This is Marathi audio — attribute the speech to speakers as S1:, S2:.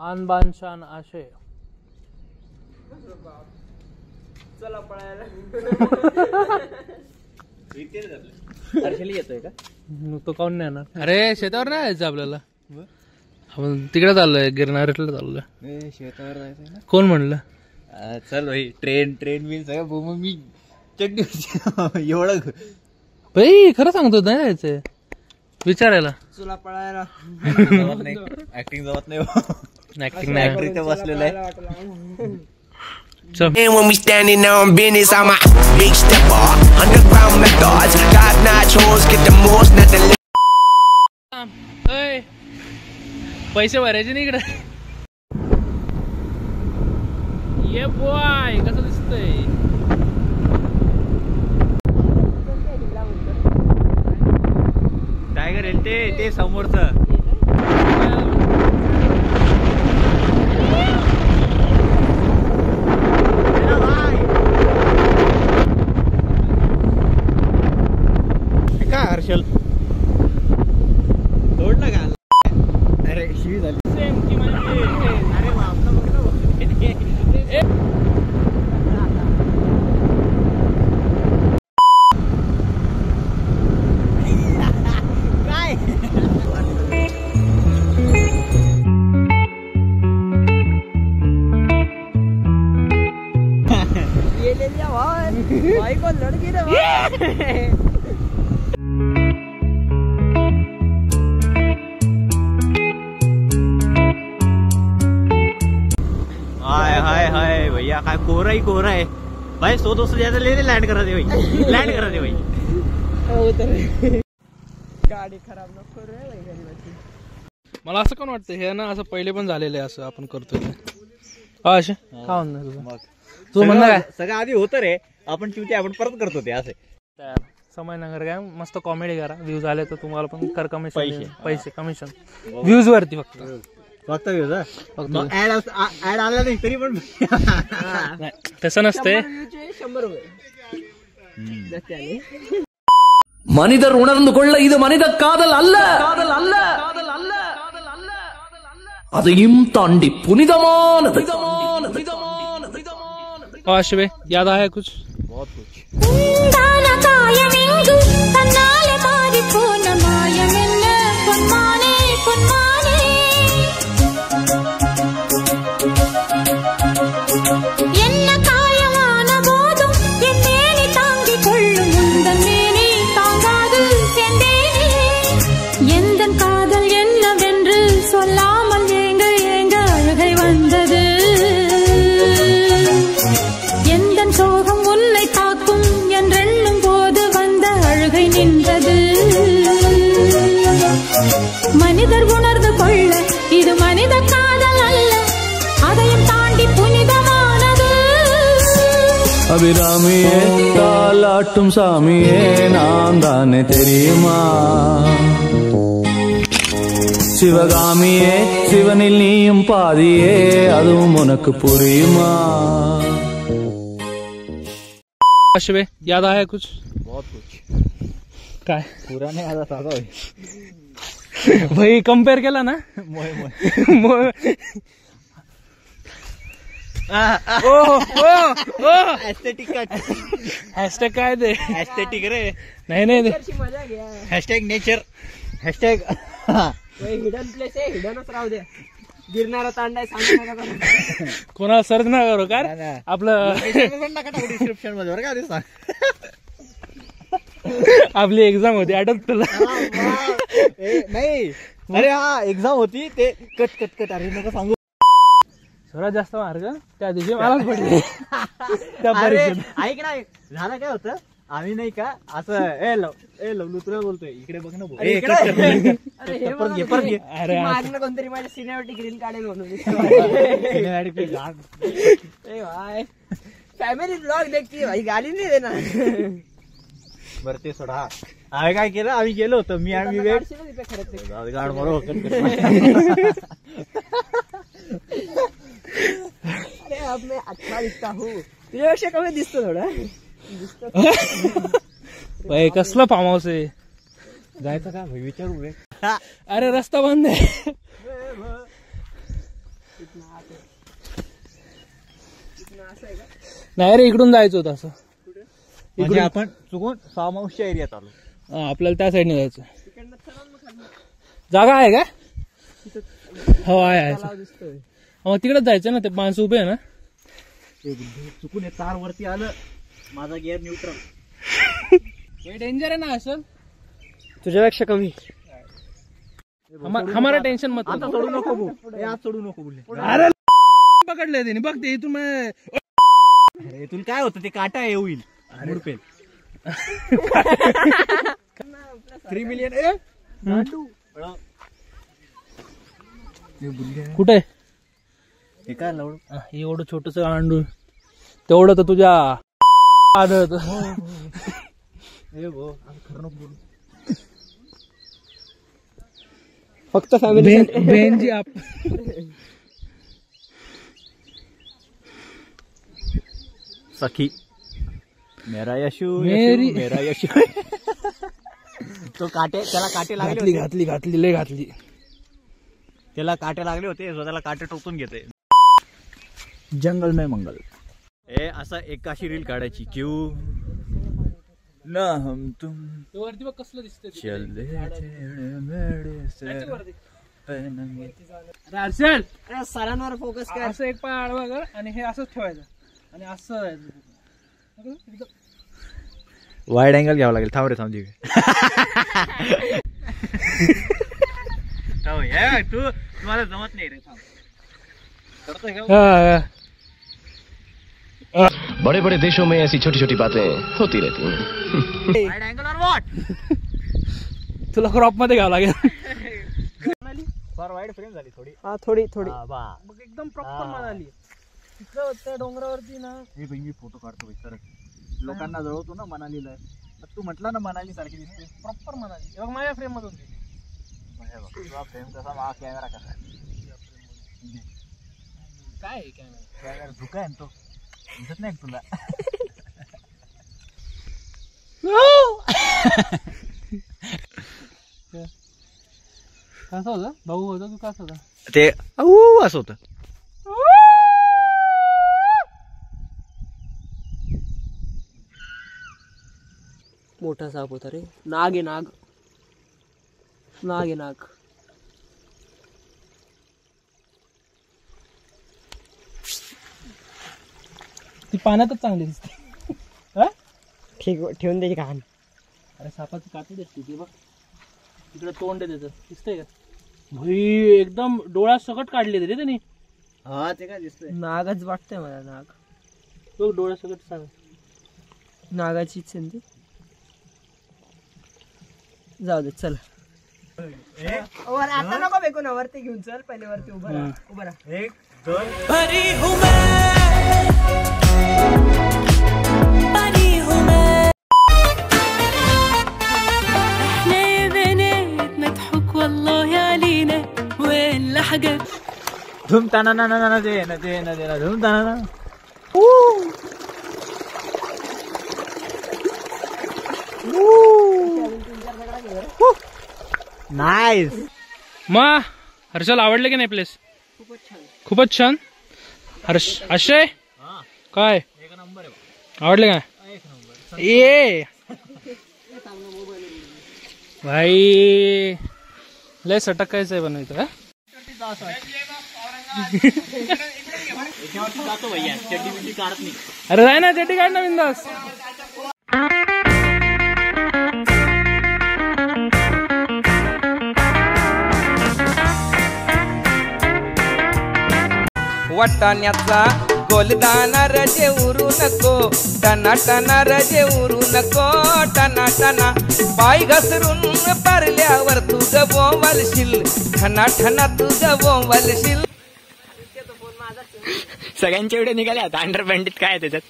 S1: आन बान शान आशे.
S2: चला पळायला. येतोय का
S1: तो काऊन नाही येणार. अरे शेतावर नाही जायचं आपल्याला. आपण तिकडे चाललोय गिरणाऱ्याला चाललोय.
S2: शेतावर जायचंय ना.
S1: कोण म्हणलं.
S2: चल भाई ट्रेन बिन सगळं मग मी चटणी एवढं
S1: भाई खरं सांगतो नाही जायचंय विचारायला.
S2: तुला पळायला जमत नाही. ऍक्टिंग जमत नाही.
S1: ऍक्टिंग नाही
S2: इथे बसलेलं आहे.
S1: चल.
S3: And when we standing on business, I'm a big stepper. Underground methods, top notch hoes, get the most, not the
S1: अय, पैसे भरायचे नाही इकडे. ये बॉय कसं दिसतंय.
S2: टायगर येईल ते समोरचं. काय हर्षल तोड ना का. अरे शिवी झाली.
S1: सेम की म्हणजे
S2: अरे आपलं बघ ना. काय ये ले लिया भाई को लड़की रे भाई. हाय भैया काय कोहरा ही कोहरा है भाई. 100-200 ज्यादा लेने लैंड करा दे भाई. लैंड करा दे भाई. गाडी खराब नको रे भाई गरीबाची.
S1: मला असं कोण वाटतं हे ना असं पहिले पण झालेलं आहे असं आपण करतोय. असे का म्हणणार तुझं. तू म्हणणं काय
S2: सगळं आधी होतं रे. आपण चिवते आपण परत करतो ते असे.
S1: समय नगर काय मस्त कॉमेडी करा. व्ह्यूज आले तर तुम्हाला पण कर कमिशन. पैसे कमिशन
S2: हो.
S1: व्ह्यूज वरती फक्त.
S2: फक्त ऍड आला नाही तरी पण
S1: नाही तसं नसते.
S2: 100 रुपये.
S4: மனிதர் உணர்ந்து கொள்ள இது மனித காதல் அல்ல, அதையும் தாண்டி புனிதமானது.
S1: आशबे याद आया कुछ.
S2: बहुत कुछ.
S5: மனிதர் உணர்ந்து கொள்ள இது மனித காதல் அல்ல, அதையும் தாண்டி புனிதமானது.
S4: அபிராமியே தாலாட்டும் சாமியே நான் தானே தெரியுமா. சிவகாமியே சிவனில் நீயும் பாதியே அதுவும் உனக்கு புரியுமா.
S1: आशबे याद आया कुछ.
S2: बहुत कुछ.
S1: काय
S2: पुरा नाही आला साधा होय.
S1: भाई कम्पेअर केला ना.
S2: Aesthetic cut.
S1: हॅशटॅग काय ते.
S2: एस्थेटिक रे.
S1: नाही
S2: hashtag nature. Hashtag hidden place आहे. हिडनच राहू द्या. गिरणारा तांडा सांगू नका.
S1: कोणाला सर्च ना करू का आपलं.
S2: डिस्क्रिप्शन मध्ये बरं का आधी सांग.
S1: आपली एक्झाम होती आठवत तुला.
S2: नाही अरे हा एक्झाम होती ते कट अरे नको सांगू.
S1: सर्वात जास्त मार्क त्या दिवशी मलाच पडले त्या परीक्षेत.
S2: ऐक ना झालं काय होतं. आम्ही नाही का असं लवलू तुला बोलतोय इकडे बघ ना. परत घे.
S1: अरे
S2: मागणं कोणतरी माझ्या सिनेमॅटिक रील काढेल म्हणून. फॅमिली ब्लॉग देखते भाई गाली नाही देणार. बरं ते सोडा. आम्ही काय केलं आम्ही गेलो होतो मी आणि विवेक. गाड मारो. अरे अब मैं अच्छा दिसता हूँ. तुझ्यापेक्षा कमी दिसतो थोडा.
S1: कसलं फार्म हाऊस आहे.
S2: जायचं का विचारू.
S1: अरे रस्ता बंद आहे. नाही रे, इकडून जायचं होतं असं.
S2: म्हणजे आपण चुकून फार्म हाऊसच्या एरियात आलो.
S1: हा, आपल्याला त्या साईडने जायचं. जागा आहे का? हो आहे. मग तिकडेच जायचं ना, ते माणसं उभे आहे ना.
S2: चुकून हे तार वरती आलं, माझा गिअर न्यूट्रल.
S1: हे डेंजर आहे ना असेल,
S6: तुझ्यापेक्षा कमी.
S1: हमारा टेन्शन मत.
S2: आता सोडू नको भाऊ, हे आज सोडू नको बोलले.
S1: अरे पकडले त्यांनी बघ ते इथून.
S2: अरे तुला काय होतं, ते काटा हे होईल मुडपेल. 3 मिलियन.
S1: कुठे
S2: हे काय लावू?
S1: एवढं छोटस गांडूळ, तेवढं तर तुझ्या आदळत.
S6: फक्त फॅमिली
S1: बहन जी आप.
S2: सखी मेरा यशू
S1: मेरी-
S2: मेरा यशू. तो काटे, त्याला काटे लागले
S1: घातली
S2: होते.
S1: घातली घातली लय घातली.
S2: त्याला काटे लागले होते, स्वतःला काटे टोचून घेते. जंगल में मंगल. हे असं एकाशी रील काढायची. क्यू ना हम तुम
S1: वरती बघ कसलं दिसतंय.
S2: चले
S1: रार्सल
S6: सरांवर फोकस कर.
S1: असं एक पाय आडवा कर आणि हे असंच ठेवायचं आणि असं जायचं.
S2: वाईड अँगल घ्यावं लागेल. थांब रे, थांब दे. तू तुम्हाला जमत नाही रे. थांब.
S4: बड़े बड़े देशों में ऐसी छोटी छोटी बातें होती रहती हैं.
S2: वाईड अँगल और व्हॉट?
S1: तुला क्रॉप मध्ये घ्यावं लागेल.
S2: फार वाईड फ्रेम झाली थोडी.
S6: हा थोडी थोडी.
S1: मग एकदम प्रॉपर म्हणाली. तिथं त्या डोंगरावरती ना.
S2: हे मी फोटो काढतो तर लोकांना जळवतो ना मनालीला. तू म्हटला ना मनाली सारखी दिसते.
S1: प्रॉपर म्हणाली. बघ माझ्या फ्रेम मधून
S2: तुझा फ्रेम कसा, माझा कॅमेरा कसा.
S1: काय कॅमेरा
S2: धुका आहे तो, दिसत नाही तुला.
S1: कसं होतं भाऊ होता तू? कसं होता
S2: ते असं होतं.
S6: मोठा साप होता रे. नाग आहे नाग. नाग आहे नाग.
S1: ती पाण्यातच चांगली दिसते.
S6: ठीक ठेवून द्यायची कहाणी.
S1: अरे सापाची काठी दिसते ती बघ. तिकडे तोंड आहे त्याचं, दिसतंय का? भाई एकदम डोळा सकट काढले रे त्यांनी.
S2: हा ते काय दिसतंय?
S6: नागच वाटतंय मला. नाग
S1: बघ डोळा सकट सांग.
S6: नागाचीच आहे ती. जाऊ दे चल. आता नको बेकू ना, वरती घेऊन चल. पहिले वरती उभा राहा. उभा राहा.
S2: 1 2 धूम ताना ना ना ना दे ना दे ना दे ना धूम ताना ना. नाईस.
S1: मग हर्षल आवडले की नाही प्लेस? खूपच छान. अक्षय काय आवडले काय? ये भाई लय सटकायचं आहे बनवायचं का? अरे जाय ना चड्डी काढ ना बिंदास.
S7: वाटाण्याचा गोलदाना रजे उरू नको, टना टना रजे उरू नको, टना टना पाय घसरून पारल्यावर तुझं बोंबलशील, ठना ठना तुझं बोंबलशील.
S6: सगळ्यांच्या एवढे निघाले आता अंडर पॅन्टीत काय त्याच्यात.